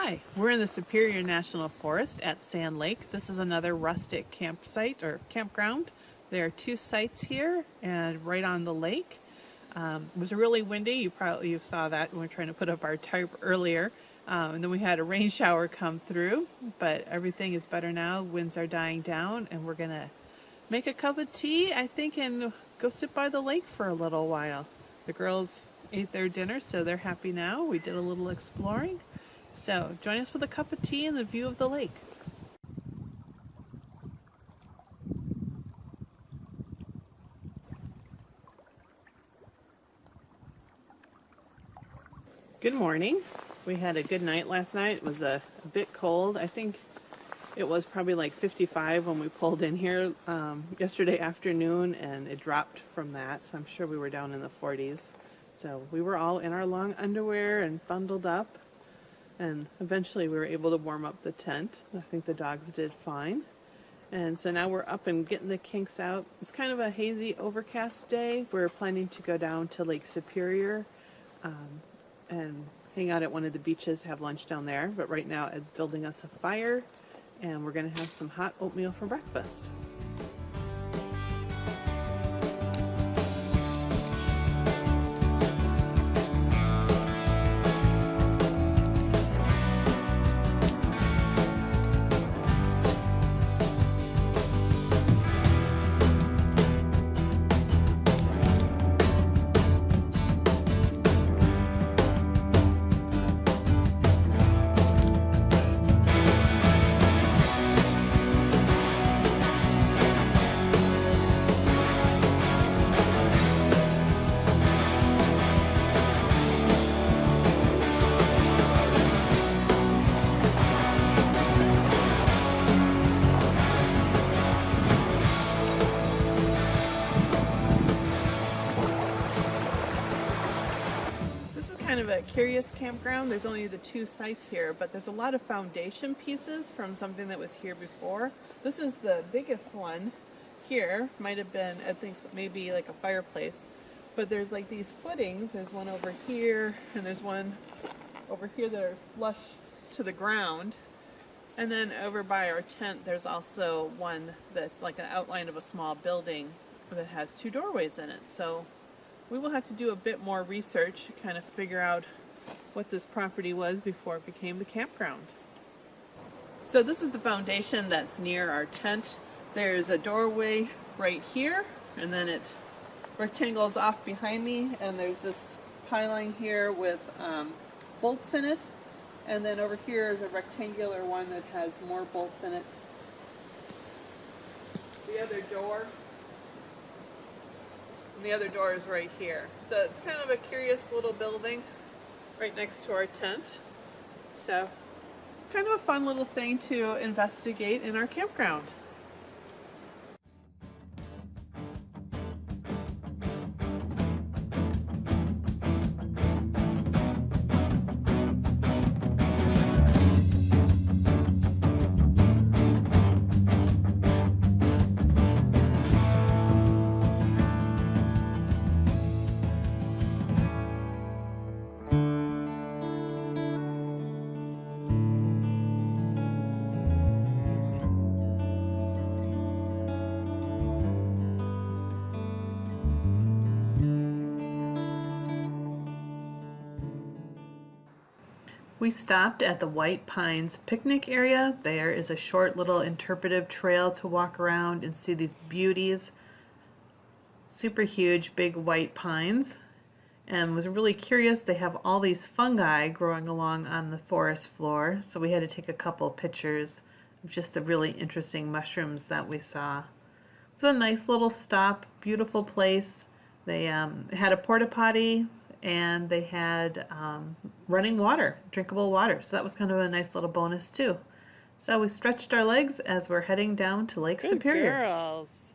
Hi, we're in the Superior National Forest at Sand Lake. This is another rustic campsite or campground. There are two sites here and right on the lake. It was really windy. You saw that when we were trying to put up our tarp earlier. And then we had a rain shower come through, but everything is better now. Winds are dying down and we're gonna make a cup of tea, I think, and go sit by the lake for a little while. The girls ate their dinner, so they're happy now. We did a little exploring. So join us with a cup of tea and the view of the lake. Good morning. We had a good night last night. It was a bit cold. I think it was probably like 55 when we pulled in here yesterday afternoon, and it dropped from that, so I'm sure we were down in the 40s. So we were all in our long underwear and bundled up, and eventually we were able to warm up the tent. I think the dogs did fine. And so now we're up and getting the kinks out. It's kind of a hazy, overcast day. We're planning to go down to Lake Superior and hang out at one of the beaches, have lunch down there. But right now Ed's building us a fire, and we're going to have some hot oatmeal for breakfast. Kind of a curious campground. There's only the two sites here, but there's a lot of foundation pieces from something that was here before. This is the biggest one here. Might have been, I think, maybe like a fireplace. But there's like these footings. There's one over here, and there's one over here that are flush to the ground. And then over by our tent, there's also one that's like an outline of a small building that has two doorways in it. So we will have to do a bit more research to kind of figure out what this property was before it became the campground. So this is the foundation that's near our tent. There's a doorway right here, and then it rectangles off behind me, and there's this piling here with bolts in it, and then over here is a rectangular one that has more bolts in it. The other door is right here. So it's kind of a curious little building right next to our tent. So kind of a fun little thing to investigate in our campground. We stopped at the White Pines picnic area. There is a short little interpretive trail to walk around and see these beauties. Super huge, big white pines. And was really curious, they have all these fungi growing along on the forest floor. So we had to take a couple pictures of just the really interesting mushrooms that we saw. It was a nice little stop, beautiful place. They had a porta potty, and they had running water, drinkable water. So that was kind of a nice little bonus too. So we stretched our legs as we're heading down to Lake Superior. Good girls.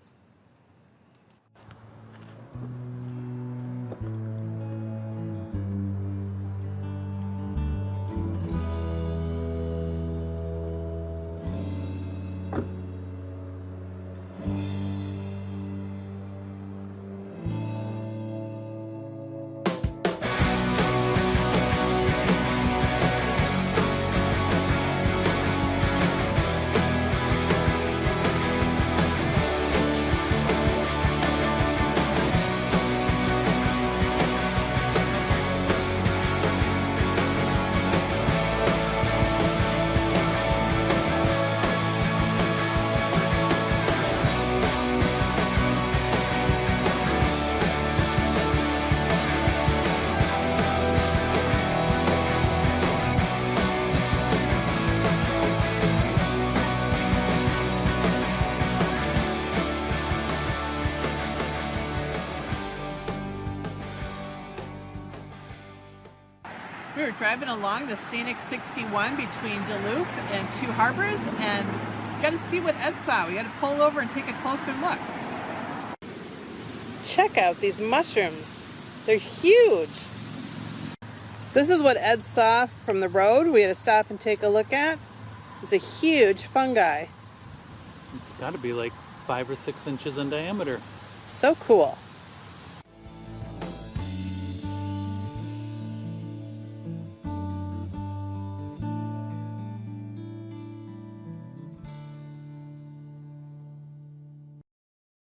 We were driving along the scenic 61 between Duluth and Two Harbors, and got to see what Ed saw. We got to pull over and take a closer look. Check out these mushrooms. They're huge. This is what Ed saw from the road. We had to stop and take a look at. It's a huge fungi. It's got to be like 5 or 6 inches in diameter. So cool.